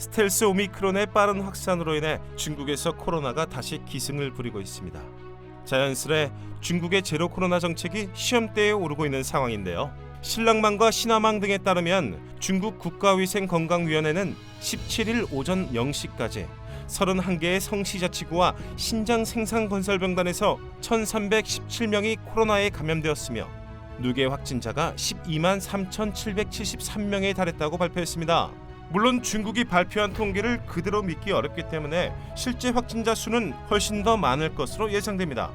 스텔스 오미크론의 빠른 확산으로 인해 중국에서 코로나가 다시 기승을 부리고 있습니다. 자연스레 중국의 제로 코로나 정책이 시험대에 오르고 있는 상황인데요. 신랑망과 신화망 등에 따르면 중국 국가위생건강위원회는 17일 오전 0시까지 31개의 성시자치구와 신장 생산건설병단에서 1,317명이 코로나에 감염되었으며 누계 확진자가 12만 3,773명에 달했다고 발표했습니다. 물론 중국이 발표한 통계를 그대로 믿기 어렵기 때문에 실제 확진자 수는 훨씬 더 많을 것으로 예상됩니다.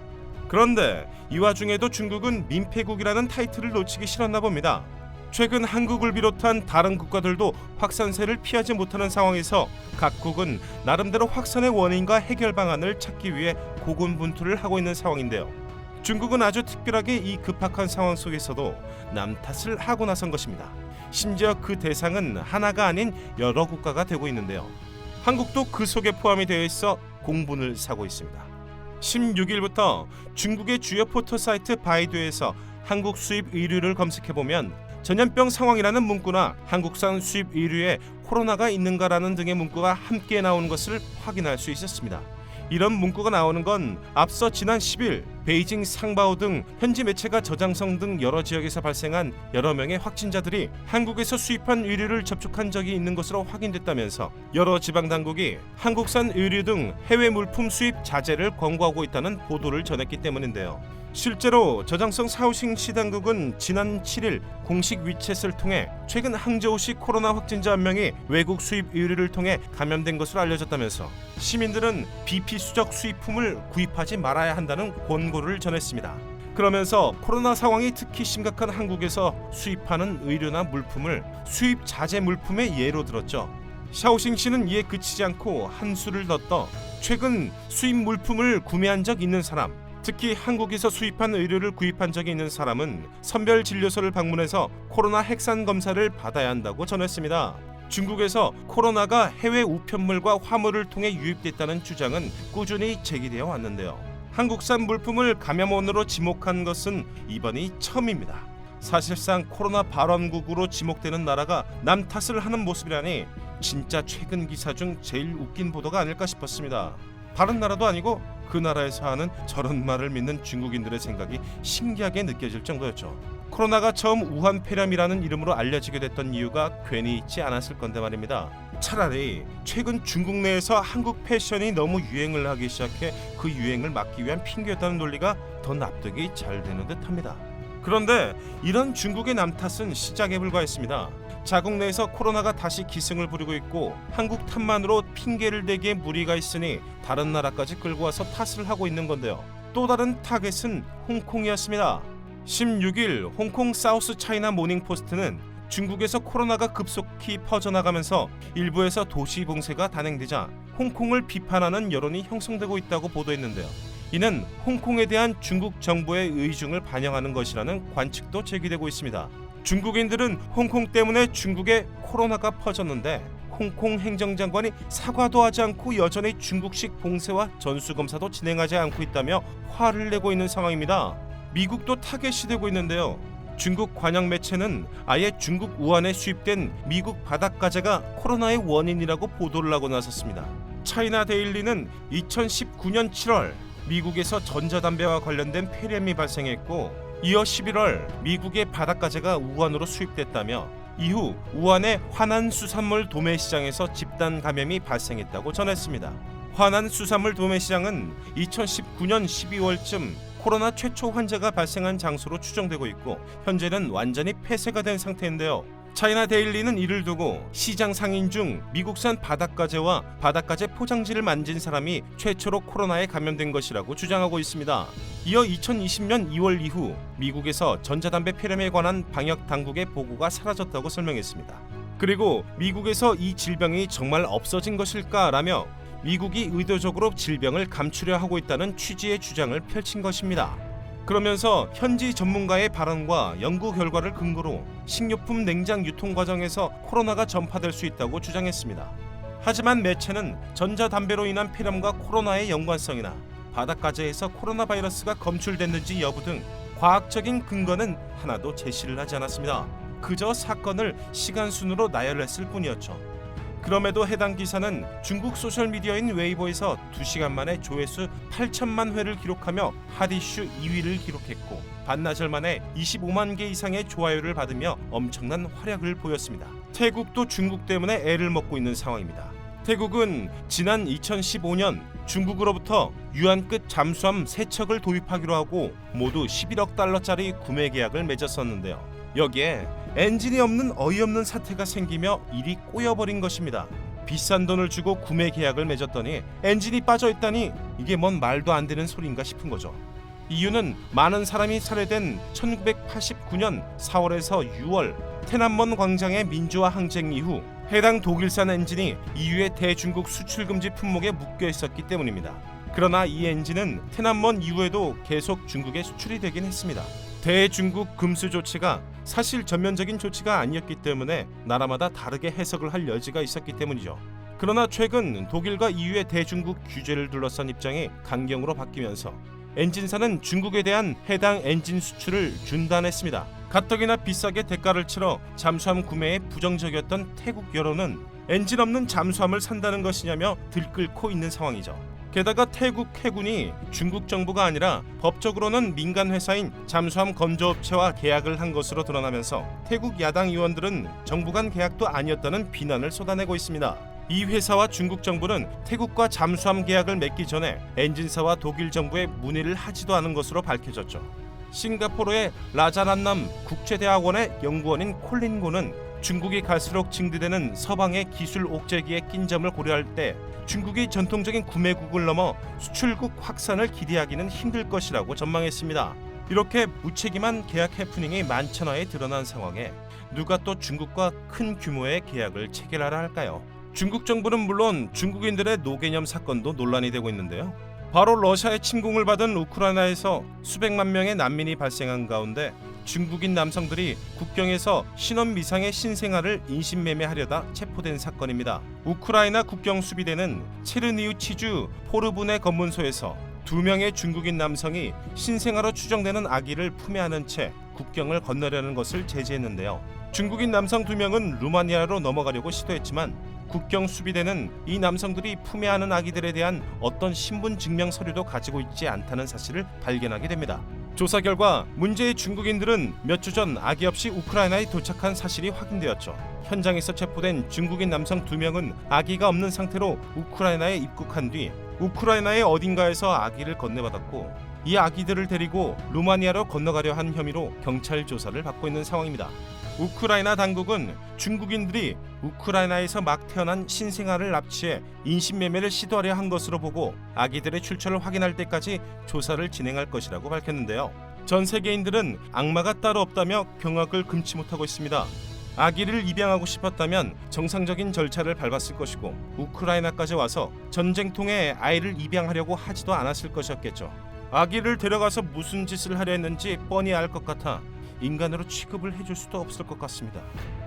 그런데 이 와중에도 중국은 민폐국이라는 타이틀을 놓치기 싫었나 봅니다. 최근 한국을 비롯한 다른 국가들도 확산세를 피하지 못하는 상황에서 각국은 나름대로 확산의 원인과 해결 방안을 찾기 위해 고군분투를 하고 있는 상황인데요. 중국은 아주 특별하게 이 급박한 상황 속에서도 남 탓을 하고 나선 것입니다. 심지어 그 대상은 하나가 아닌 여러 국가가 되고 있는데요. 한국도 그 속에 포함이 되어 있어 공분을 사고 있습니다. 16일부터 중국의 주요 포털 사이트 바이두에서 한국 수입 의류를 검색해보면 전염병 상황이라는 문구나 한국산 수입 의류에 코로나가 있는가라는 등의 문구가 함께 나오는 것을 확인할 수 있었습니다. 이런 문구가 나오는 건 앞서 지난 10일 베이징 상바오 등 현지 매체가 저장성 등 여러 지역에서 발생한 여러 명의 확진자들이 한국에서 수입한 의류를 접촉한 적이 있는 것으로 확인됐다면서 여러 지방당국이 한국산 의류 등 해외 물품 수입 자제를 권고하고 있다는 보도를 전했기 때문인데요. 실제로 저장성 사오싱시 당국은 지난 7일 공식 위챗을 통해 최근 항저우시 코로나 확진자 한 명이 외국 수입 의류를 통해 감염된 것으로 알려졌다면서 시민들은 비피수적 수입품을 구입하지 말아야 한다는 권고를 전했습니다. 그러면서 코로나 상황이 특히 심각한 한국에서 수입하는 의류나 물품을 수입 자제 물품의 예로 들었죠. 샤오싱씨는 이에 그치지 않고 한 수를 더 떠 최근 수입 물품을 구매한 적 있는 사람, 특히 한국에서 수입한 의료를 구입한 적이 있는 사람은 선별 진료소를 방문해서 코로나 핵산 검사를 받아야 한다고 전했습니다. 중국에서 코로나가 해외 우편물과 화물을 통해 유입됐다는 주장은 꾸준히 제기되어 왔는데요. 한국산 물품을 감염원으로 지목한 것은 이번이 처음입니다. 사실상 코로나 발원국으로 지목되는 나라가 남 탓을 하는 모습이라니 진짜 최근 기사 중 제일 웃긴 보도가 아닐까 싶었습니다. 다른 나라도 아니고 그 나라에서 하는 저런 말을 믿는 중국인들의 생각이 신기하게 느껴질 정도였죠. 코로나가 처음 우한 폐렴이라는 이름으로 알려지게 됐던 이유가 괜히 있지 않았을 건데 말입니다. 차라리 최근 중국 내에서 한국 패션이 너무 유행을 하기 시작해 그 유행을 막기 위한 핑계였다는 논리가 더 납득이 잘 되는 듯합니다. 그런데 이런 중국의 남 탓은 시작에 불과했습니다. 자국 내에서 코로나가 다시 기승을 부리고 있고 한국 탓만으로 핑계를 대기에 무리가 있으니 다른 나라까지 끌고 와서 탓을 하고 있는 건데요. 또 다른 타겟은 홍콩이었습니다. 16일 홍콩 사우스 차이나 모닝포스트는 중국에서 코로나가 급속히 퍼져나가면서 일부에서 도시 봉쇄가 단행되자 홍콩을 비판하는 여론이 형성되고 있다고 보도했는데요. 이는 홍콩에 대한 중국 정부의 의중을 반영하는 것이라는 관측도 제기되고 있습니다. 중국인들은 홍콩 때문에 중국에 코로나가 퍼졌는데 홍콩 행정장관이 사과도 하지 않고 여전히 중국식 봉쇄와 전수검사도 진행하지 않고 있다며 화를 내고 있는 상황입니다. 미국도 타겟이 되고 있는데요. 중국 관영 매체는 아예 중국 우한에 수입된 미국 바닷가재가 코로나의 원인이라고 보도를 하고 나섰습니다. 차이나 데일리는 2019년 7월 미국에서 전자담배와 관련된 폐렴이 발생했고 이어 11월 미국의 바닷가재가 우한으로 수입됐다며 이후 우한의 화난 수산물 도매 시장에서 집단 감염이 발생했다고 전했습니다. 화난 수산물 도매 시장은 2019년 12월쯤 코로나 최초 환자가 발생한 장소로 추정되고 있고 현재는 완전히 폐쇄가 된 상태인데요. 차이나 데일리는 이를 두고 시장 상인 중 미국산 바닷가재와 바닷가재 포장지를 만진 사람이 최초로 코로나에 감염된 것이라고 주장하고 있습니다. 이어 2020년 2월 이후 미국에서 전자담배 폐렴에 관한 방역 당국의 보고가 사라졌다고 설명했습니다. 그리고 미국에서 이 질병이 정말 없어진 것일까라며 미국이 의도적으로 질병을 감추려 하고 있다는 취지의 주장을 펼친 것입니다. 그러면서 현지 전문가의 발언과 연구 결과를 근거로 식료품 냉장 유통 과정에서 코로나가 전파될 수 있다고 주장했습니다. 하지만 매체는 전자담배로 인한 폐렴과 코로나의 연관성이나 바닷가재에서 코로나 바이러스가 검출됐는지 여부 등 과학적인 근거는 하나도 제시를 하지 않았습니다. 그저 사건을 시간 순으로 나열했을 뿐이었죠. 그럼에도 해당 기사는 중국 소셜미디어인 웨이보에서 2시간 만에 조회수 8천만 회를 기록하며 핫이슈 2위를 기록했고 반나절 만에 25만 개 이상의 좋아요를 받으며 엄청난 활약을 보였습니다. 태국도 중국 때문에 애를 먹고 있는 상황입니다. 태국은 지난 2015년 중국으로부터 유한끝 잠수함 3척을 도입하기로 하고 모두 11억 달러짜리 구매 계약을 맺었었는데요. 여기에 엔진이 없는 어이없는 사태가 생기며 일이 꼬여버린 것입니다. 비싼 돈을 주고 구매 계약을 맺었더니 엔진이 빠져있다니 이게 뭔 말도 안 되는 소린가 싶은 거죠. 이유는 많은 사람이 살해된 1989년 4월에서 6월 테난먼 광장의 민주화 항쟁 이후 해당 독일산 엔진이 EU의 대중국 수출 금지 품목에 묶여 있었기 때문입니다. 그러나 이 엔진은 테난먼 이후에도 계속 중국에 수출이 되긴 했습니다. 대중국 금수 조치가 사실 전면적인 조치가 아니었기 때문에 나라마다 다르게 해석을 할 여지가 있었기 때문이죠. 그러나 최근 독일과 EU의 대중국 규제를 둘러싼 입장이 강경으로 바뀌면서 엔진사는 중국에 대한 해당 엔진 수출을 중단했습니다. 가뜩이나 비싸게 대가를 치러 잠수함 구매에 부정적이었던 태국 여론은 엔진 없는 잠수함을 산다는 것이냐며 들끓고 있는 상황이죠. 게다가 태국 해군이 중국 정부가 아니라 법적으로는 민간 회사인 잠수함 건조업체와 계약을 한 것으로 드러나면서 태국 야당 의원들은 정부 간 계약도 아니었다는 비난을 쏟아내고 있습니다. 이 회사와 중국 정부는 태국과 잠수함 계약을 맺기 전에 엔진사와 독일 정부에 문의를 하지도 않은 것으로 밝혀졌죠. 싱가포르의 라자란남 국제대학원의 연구원인 콜린 고는 중국이 갈수록 증대되는 서방의 기술 옥죄기에 낀 점을 고려할 때 중국이 전통적인 구매국을 넘어 수출국 확산을 기대하기는 힘들 것이라고 전망했습니다. 이렇게 무책임한 계약 해프닝이 만천하에 드러난 상황에 누가 또 중국과 큰 규모의 계약을 체결하라 할까요? 중국 정부는 물론 중국인들의 노개념 사건도 논란이 되고 있는데요. 바로 러시아의 침공을 받은 우크라이나에서 수백만 명의 난민이 발생한 가운데 중국인 남성들이 국경에서 신원 미상의 신생아를 인신매매하려다 체포된 사건입니다. 우크라이나 국경 수비대는 체르니우치주 포르분의 검문소에서 2명의 중국인 남성이 신생아로 추정되는 아기를 품에 안은 채 국경을 건너려는 것을 제지했는데요. 중국인 남성 2명은 루마니아로 넘어가려고 시도했지만 국경 수비대는 이 남성들이 품에 안은 아기들에 대한 어떤 신분 증명 서류도 가지고 있지 않다는 사실을 발견하게 됩니다. 조사 결과 문제의 중국인들은 몇 주 전 아기 없이 우크라이나에 도착한 사실이 확인되었죠. 현장에서 체포된 중국인 남성 2명은 아기가 없는 상태로 우크라이나에 입국한 뒤 우크라이나의 어딘가에서 아기를 건네받았고 이 아기들을 데리고 루마니아로 건너가려 한 혐의로 경찰 조사를 받고 있는 상황입니다. 우크라이나 당국은 중국인들이 우크라이나에서 막 태어난 신생아를 납치해 인신매매를 시도하려 한 것으로 보고 아기들의 출처를 확인할 때까지 조사를 진행할 것이라고 밝혔는데요. 전 세계인들은 악마가 따로 없다며 경악을 금치 못하고 있습니다. 아기를 입양하고 싶었다면 정상적인 절차를 밟았을 것이고 우크라이나까지 와서 전쟁통에 아이를 입양하려고 하지도 않았을 것이었겠죠. 아기를 데려가서 무슨 짓을 하려 했는지 뻔히 알 것 같아 인간으로 취급을 해줄 수도 없을 것 같습니다.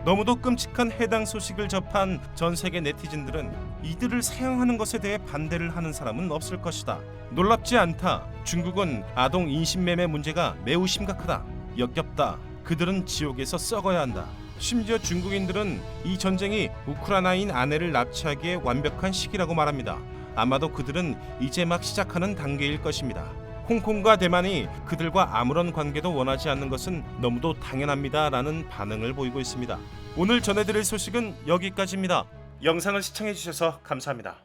너무도 끔찍한 해당 소식을 접한 전 세계 네티즌들은 이들을 사용하는 것에 대해 반대를 하는 사람은 없을 것이다. 놀랍지 않다. 중국은 아동 인신매매 문제가 매우 심각하다. 역겹다. 그들은 지옥에서 썩어야 한다. 심지어 중국인들은 이 전쟁이 우크라이나인 아내를 납치하기에 완벽한 시기라고 말합니다. 아마도 그들은 이제 막 시작하는 단계일 것입니다. 홍콩과 대만이 그들과 아무런 관계도 원하지 않는 것은 너무도 당연합니다 라는 반응을 보이고 있습니다. 오늘 전해드릴 소식은 여기까지입니다. 영상을 시청해주셔서 감사합니다.